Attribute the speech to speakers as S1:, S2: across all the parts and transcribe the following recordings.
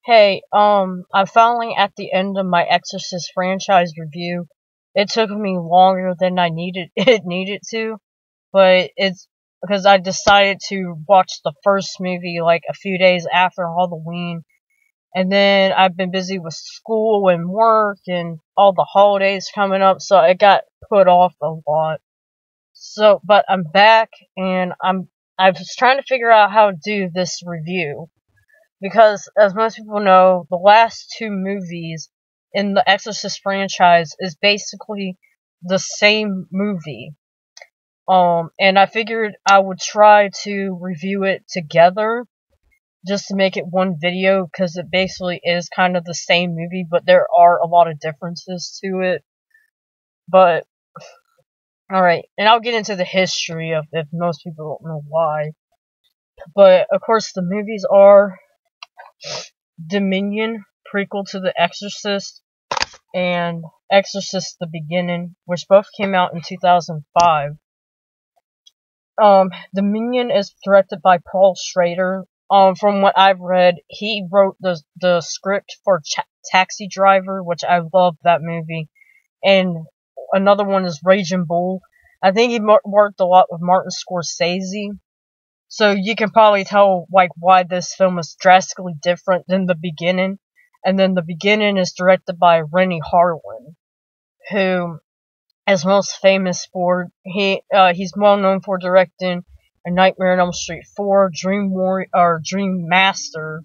S1: Hey, I'm finally at the end of my Exorcist franchise review. It took me longer than I needed it needed to, but it's because I decided to watch the first movie like a few days after Halloween, and then I've been busy with school and work and all the holidays coming up, so it got put off a lot. So, but I'm back and I was trying to figure out how to do this review. Because, as most people know, the last two movies in the Exorcist franchise is basically the same movie. And I figured I would try to review it together, just to make it one video, because it basically is kind of the same movie, but there are a lot of differences to it. But, alright, and I'll get into the history of it if most people don't know why. But, of course, the movies are Dominion, prequel to The Exorcist, and Exorcist the Beginning, which both came out in 2005. Dominion is directed by Paul Schrader. From what I've read, he wrote the script for Taxi Driver, which I love that movie, and another one is Raging Bull. I think he worked a lot with Martin Scorsese, so you can probably tell like why this film is drastically different than The Beginning. And then The Beginning is directed by Rennie Harlin, who is most famous for he's well known for directing A Nightmare on Elm Street 4, Dream Master.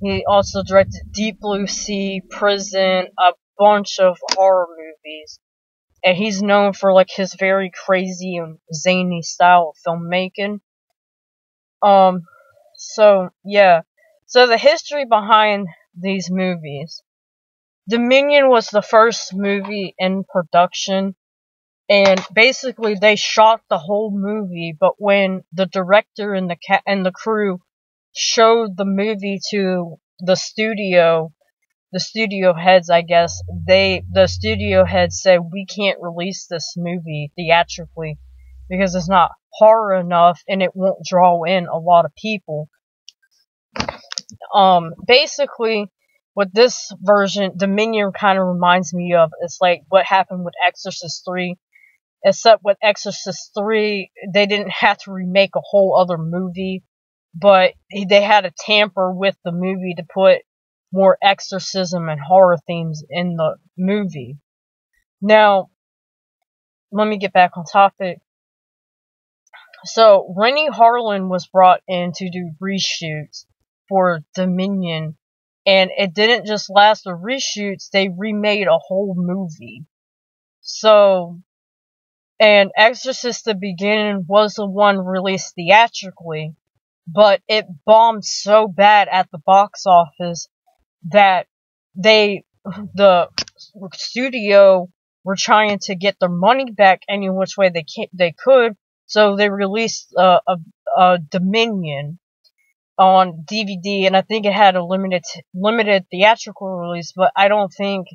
S1: He also directed Deep Blue Sea, Prison, a bunch of horror movies. And he's known for like his very crazy and zany style of filmmaking. So yeah. So the history behind these movies. Dominion was the first movie in production, and basically they shot the whole movie, but when the director and the crew showed the movie to the studio heads, I guess, the studio heads said, we can't release this movie theatrically because it's not horror enough and it won't draw in a lot of people. Basically, what this version, Dominion, kind of reminds me of is like what happened with Exorcist 3. Except with Exorcist 3, they didn't have to remake a whole other movie, but they had to tamper with the movie to put more exorcism and horror themes in the movie. Now, let me get back on topic. So, Rennie Harlin was brought in to do reshoots for Dominion, and it didn't just last the reshoots, they remade a whole movie. So, and Exorcist the Beginning was the one released theatrically, but it bombed so bad at the box office that the studio were trying to get their money back any which way they could, so they released a Dominion on DVD, and I think it had a limited theatrical release, but I don't think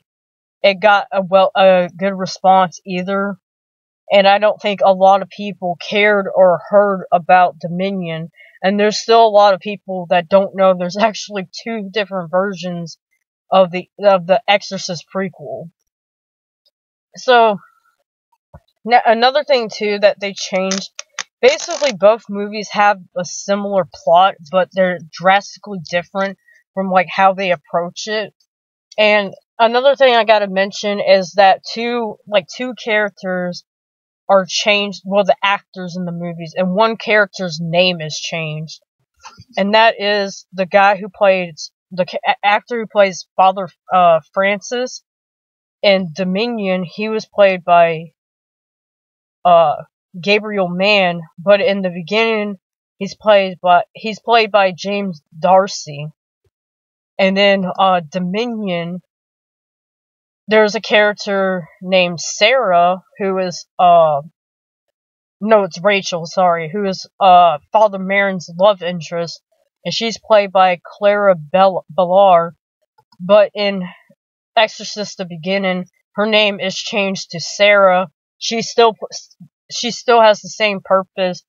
S1: it got a good response either. And I don't think a lot of people cared or heard about Dominion. And there's still a lot of people that don't know there's actually two different versions of the Exorcist prequel. So, now, another thing too that they changed, basically both movies have a similar plot, but they're drastically different from like how they approach it. And another thing I gotta mention is that two characters are changed, well, the actors in the movies, and one character's name is changed, and that is the guy who plays the actor who plays Father Francis in Dominion. He was played by Gabriel Mann, but in The Beginning he's played by James Darcy. And then Dominion, there's a character named Sarah who is no, it's Rachel, sorry, who is Father Merrin's love interest, and she's played by Clara Bellar. But in Exorcist the Beginning, her name is changed to Sarah. She still has the same purpose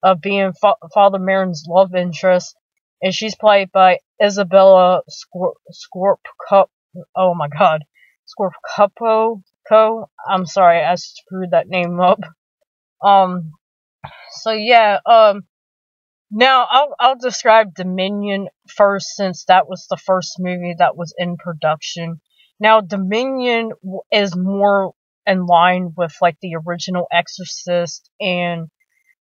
S1: of being Father Merrin's love interest, and she's played by Isabella Scorpco. Oh my god, Scorpco. I'm sorry, I screwed that name up. Um, so yeah, now I'll describe Dominion first, since that was the first movie that was in production. Now Dominion is more in line with like the original Exorcist and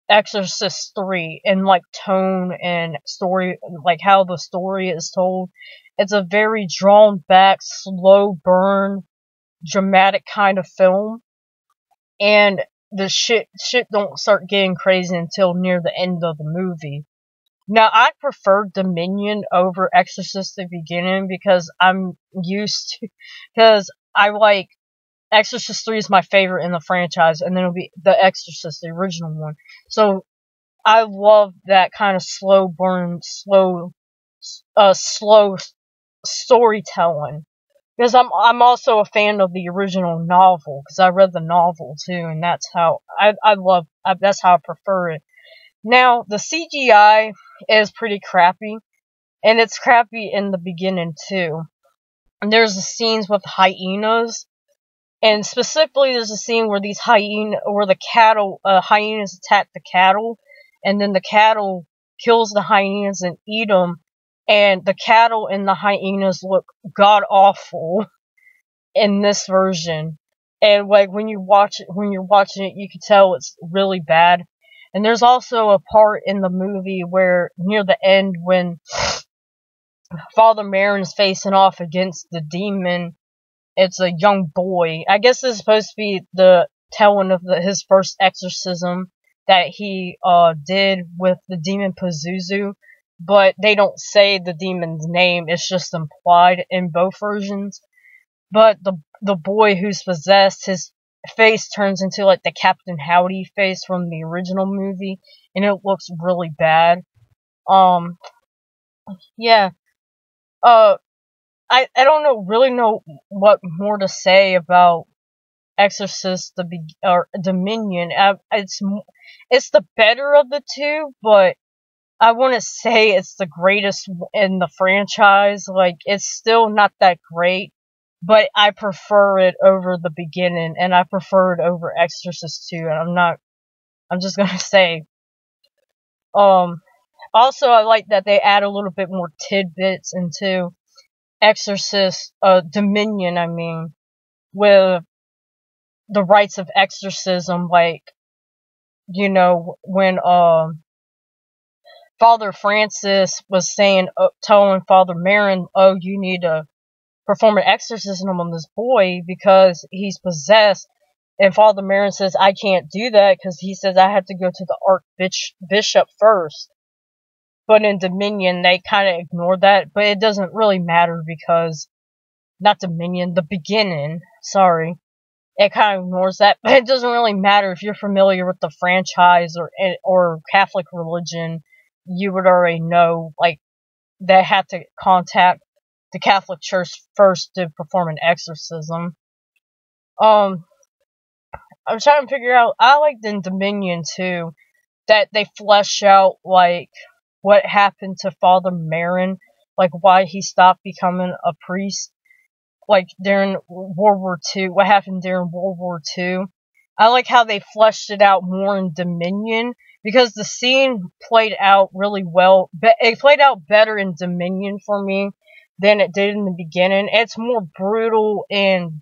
S1: Exorcist 3 in like tone and story, like how the story is told. It's a very drawn back, slow burn, dramatic kind of film, and the shit don't start getting crazy until near the end of the movie. Now, I prefer Dominion over Exorcist at the beginning because I'm used to, because I like, Exorcist 3 is my favorite in the franchise, and then it'll be The Exorcist, the original one. So, I love that kind of slow burn, slow storytelling. Because I'm also a fan of the original novel, because I read the novel too, and that's how that's how I prefer it. Now, the CGI is pretty crappy, and it's crappy in the beginning too. And there's the scenes with hyenas, and specifically there's a scene where where the hyenas attack the cattle, and then the cattle kills the hyenas and eat them, and the cattle and the hyenas look god awful in this version. And like when you're watching it, you can tell it's really bad. And there's also a part in the movie where near the end, when Father Merrin's facing off against the demon, it's a young boy. I guess it's supposed to be the telling of his first exorcism that he did with the demon Pazuzu, but they don't say the demon's name. It's just implied in both versions. But the boy who's possessed, his face turns into like the Captain Howdy face from the original movie, and it looks really bad. Yeah. I don't really know what more to say about Exorcist or Dominion. It's the better of the two, but I wouldn't say it's the greatest in the franchise. Like, it's still not that great, but I prefer it over the beginning, and I prefer it over Exorcist 2, and I'm just gonna say. Also, I like that they add a little bit more tidbits into Exorcist, Dominion, I mean, with the rites of exorcism, like, you know, when, Father Francis was telling Father Merrin, oh, you need to perform an exorcism on this boy because he's possessed. And Father Merrin says, I can't do that because he says I have to go to the Archbishop first. But in Dominion, they kind of ignore that. But it doesn't really matter because, not Dominion, the beginning, sorry. It kind of ignores that. But it doesn't really matter if you're familiar with the franchise or Catholic religion. You would already know, like, they had to contact the Catholic Church first to perform an exorcism. I'm trying to figure out, I liked in Dominion too, that they flesh out, like, what happened to Father Merrin, like, why he stopped becoming a priest, like, during World War II, what happened during World War II. I like how they fleshed it out more in Dominion, because the scene played out really well, but it played out better in Dominion for me than it did in the beginning. It's more brutal and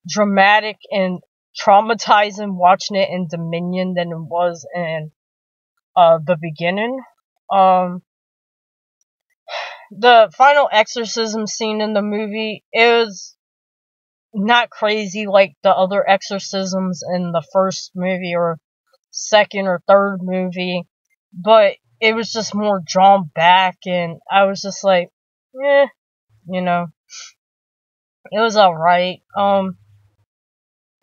S1: dramatic and traumatizing watching it in Dominion than it was in the beginning. The final exorcism scene in the movie is not crazy like the other exorcisms in the first movie or second or third movie, but it was just more drawn back, and I was just like, you know, it was alright. I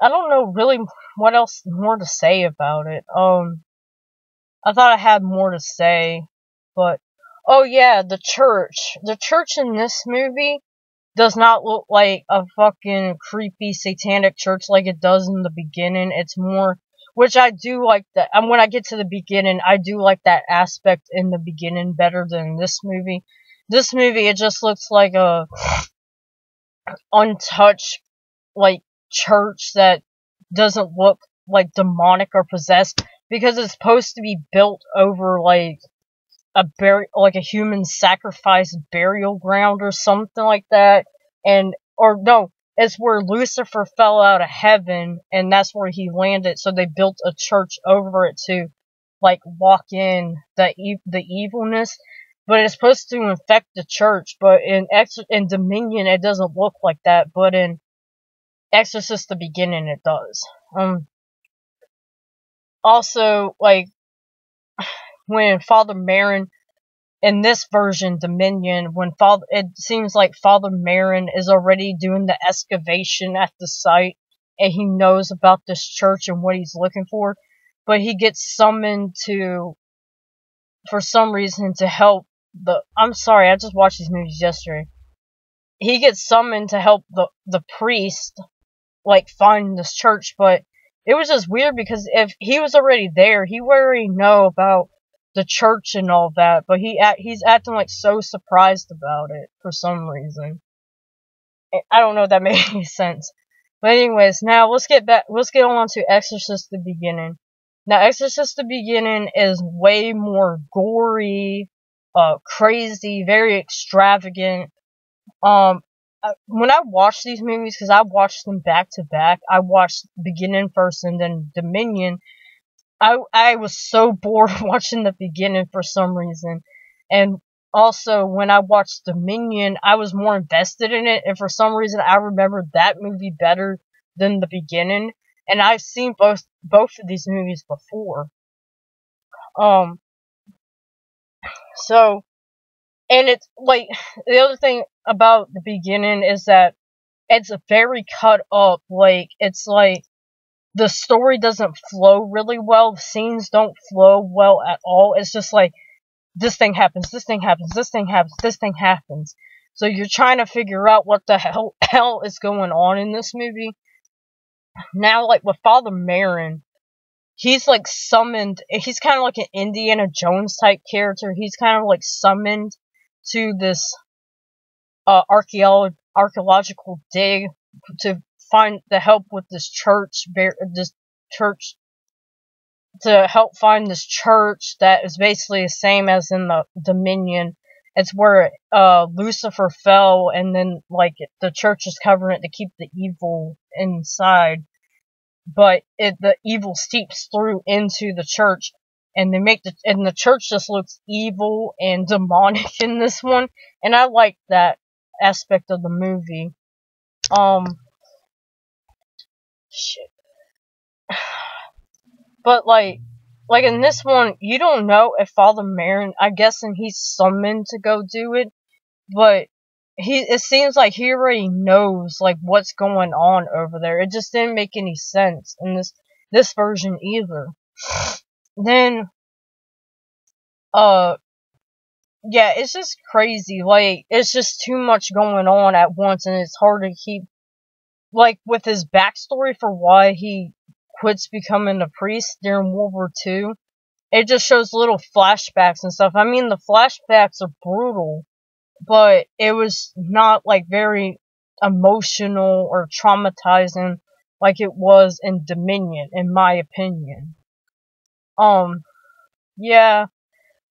S1: don't know really what else more to say about it. I thought I had more to say, but, oh yeah, the church. The church in this movie does not look like a fucking creepy satanic church like it does in the beginning. It's more, which I do like that. And when I get to the beginning, I do like that aspect in the beginning better than this movie. This movie, it just looks like a untouched, like, church that doesn't look like demonic or possessed, because it's supposed to be built over like a human sacrifice burial ground or something like that. Or no, it's where Lucifer fell out of heaven, and that's where he landed, so they built a church over it to like walk in the evilness. But it's supposed to infect the church, but in Dominion it doesn't look like that, but in Exorcist the Beginning it does. Also, like, when Father Merrin, in this version, Dominion, it seems like Father Merrin is already doing the excavation at the site, and he knows about this church and what he's looking for, but he gets summoned for some reason, to help I'm sorry, I just watched these movies yesterday. He gets summoned to help the priest, like, find this church, but it was just weird, because if he was already there, he would already know about the church and all that, but he's acting like so surprised about it for some reason. I don't know if that made any sense. But anyways, now let's get on to Exorcist the Beginning. Now, Exorcist the Beginning is way more gory, crazy, very extravagant. When I watched these movies, because I watched them back to back, I watched Beginning first and then Dominion. I was so bored watching the Beginning for some reason, and also when I watched Dominion, I was more invested in it, and for some reason I remembered that movie better than the Beginning, and I've seen both of these movies before. So, and it's like, the other thing about the Beginning is that it's very cut up. Like, it's like the story doesn't flow really well. The scenes don't flow well at all. It's just like, this thing happens, this thing happens, this thing happens, this thing happens. So you're trying to figure out what the hell is going on in this movie. Now, like, with Father Merrin, he's like summoned. He's kind of like an Indiana Jones type character. He's kind of like summoned to this archaeological dig to find the help with this church, to help find this church that is basically the same as in the Dominion. It's where Lucifer fell, and then like the church is covering it to keep the evil inside, but the evil seeps through into the church, and the church just looks evil and demonic in this one, and I like that aspect of the movie. Shit. But like in this one, you don't know if Father Merrin, I guessing he's summoned to go do it, but it seems like he already knows like what's going on over there. It just didn't make any sense in this version either. Then yeah, it's just crazy. Like, it's just too much going on at once, and it's hard to keep, like, with his backstory for why he quits becoming a priest during World War II. It just shows little flashbacks and stuff. I mean, the flashbacks are brutal, but it was not, like, very emotional or traumatizing like it was in Dominion, in my opinion. Yeah.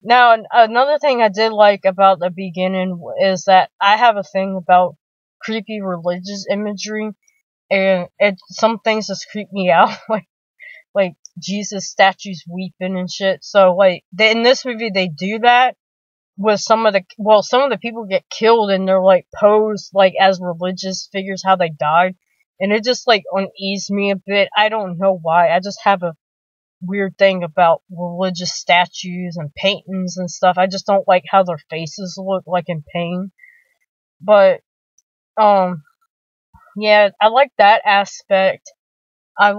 S1: Now, another thing I did like about the Beginning is that I have a thing about creepy religious imagery, and some things just creep me out, like Jesus statues weeping and shit. So, like, in this movie, they do that with some of the people get killed, and they're, like, posed, like, as religious figures, how they died, and it just, like, uneased me a bit. I don't know why. I just have a weird thing about religious statues and paintings and stuff. I just don't like how their faces look, like, in pain. But, yeah, I like that aspect. I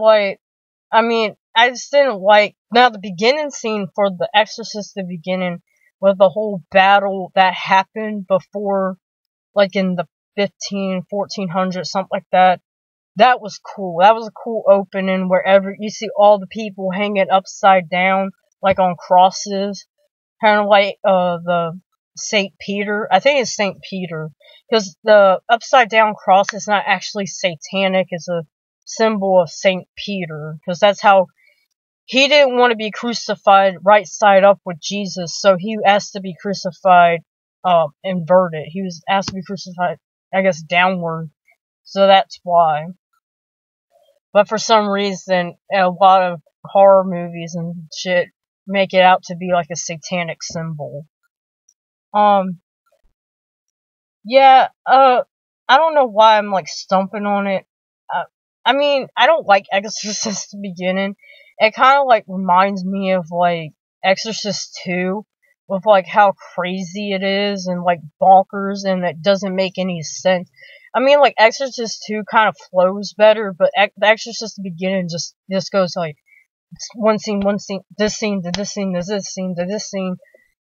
S1: just didn't like, now the beginning scene for The Exorcist, the Beginning, with the whole battle that happened before, like, in the 1400s, something like that. That was cool. That was a cool opening wherever you see all the people hanging upside down, like on crosses. Kind of like, the St. Peter. I think it's St. Peter. Because the upside down cross is not actually satanic. It's a symbol of St. Peter. Because that's how he didn't want to be crucified right side up with Jesus. So he asked to be crucified, inverted. He was asked to be crucified, I guess, downward. So that's why. But for some reason, a lot of horror movies and shit make it out to be like a satanic symbol. Yeah, I don't know why I'm like stumping on it. I mean, I don't like Exorcist to beginning. It kind of like reminds me of like Exorcist 2, with like how crazy it is and like bonkers, and it doesn't make any sense. I mean, like Exorcist 2 kind of flows better, but the Exorcist the beginning just goes like one scene, this scene to this scene to this scene to this scene,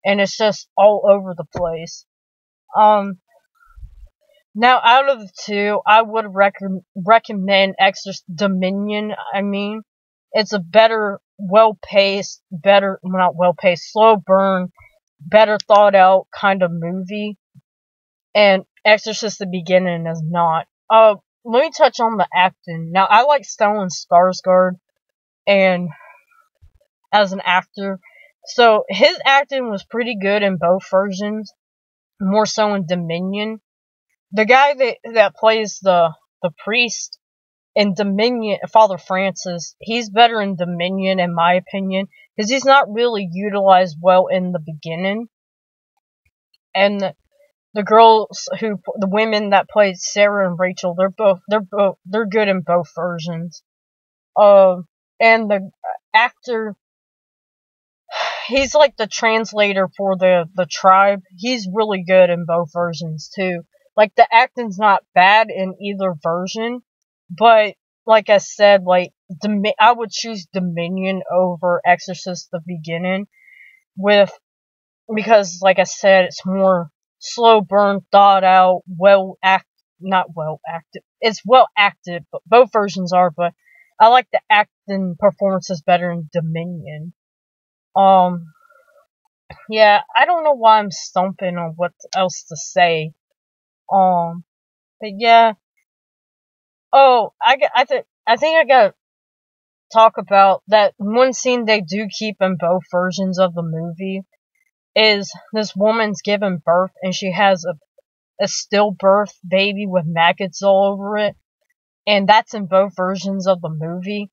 S1: and it's just all over the place. Now, out of the two, I would recommend Exorcist Dominion. I mean, it's a better, well-paced, not well-paced, slow burn, better thought out kind of movie. And Exorcist the Beginning is not. Let me touch on the acting. Now, I like Stellan Skarsgård and as an actor. So, his acting was pretty good in both versions. More so in Dominion. The guy that plays the priest in Dominion, Father Francis, he's better in Dominion in my opinion, because he's not really utilized well in the beginning. And the women that played Sarah and Rachel, they're good in both versions. And the actor, he's like the translator for the tribe. He's really good in both versions too. Like, the acting's not bad in either version, but, like I said, like, I would choose Dominion over Exorcist the Beginning, because, like I said, it's more slow burn, thought out, not well acted. It's well acted, but both versions are, but I like the acting performances better in Dominion. Yeah, I don't know why I'm stumping on what else to say. But yeah. Oh, I think I gotta talk about that one scene they do keep in both versions of the movie. Is this woman's giving birth and she has a stillbirth baby with maggots all over it, and that's in both versions of the movie.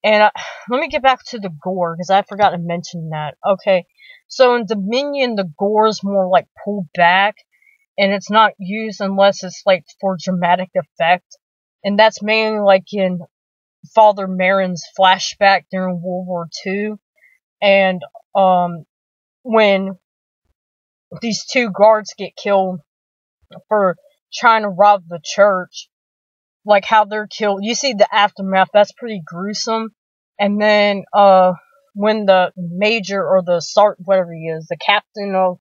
S1: And let me get back to the gore, because I forgot to mention that. Okay, so in Dominion, the gore is more like pulled back, and it's not used unless it's like for dramatic effect. And that's mainly like in Father Merrin's flashback during World War II. And, when these two guards get killed for trying to rob the church, like how they're killed, you see the aftermath, that's pretty gruesome. And then, when the major, or the sergeant, whatever he is, the captain of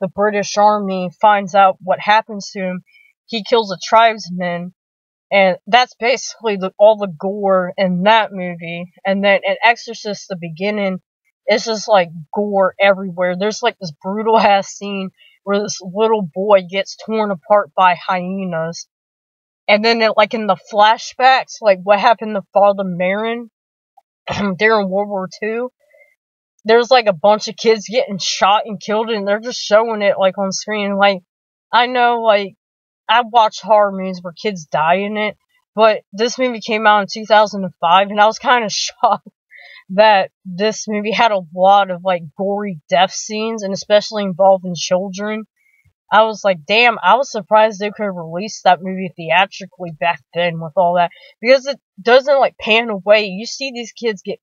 S1: the British Army finds out what happens to him, he kills a tribesman, and that's basically all the gore in that movie. And then in Exorcist the Beginning, it's just like gore everywhere. There's like this brutal ass scene where this little boy gets torn apart by hyenas. And then like in the flashbacks, like what happened to Father Merrin during World War II, there's like a bunch of kids getting shot and killed, and they're just showing it like on screen. Like, I know, like, I watch horror movies where kids die in it, but this movie came out in 2005, and I was kind of shocked that this movie had a lot of like gory death scenes, and especially involving children. I was like, damn, I was surprised they could release that movie theatrically back then with all that, because it doesn't like pan away. You see these kids get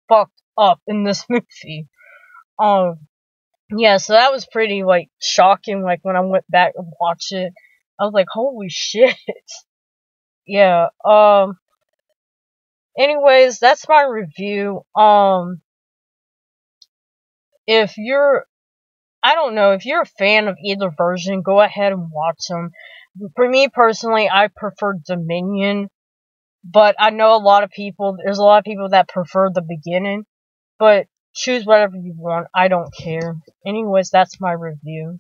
S1: fucked up in this movie. Yeah, so that was pretty like shocking. Like when I went back and watched it, I was like, holy shit. Yeah. Anyways, that's my review. If you're, I don't know, if you're a fan of either version, go ahead and watch them. For me personally, I prefer Dominion. But I know there's a lot of people that prefer the beginning, but choose whatever you want. I don't care. Anyways, that's my review.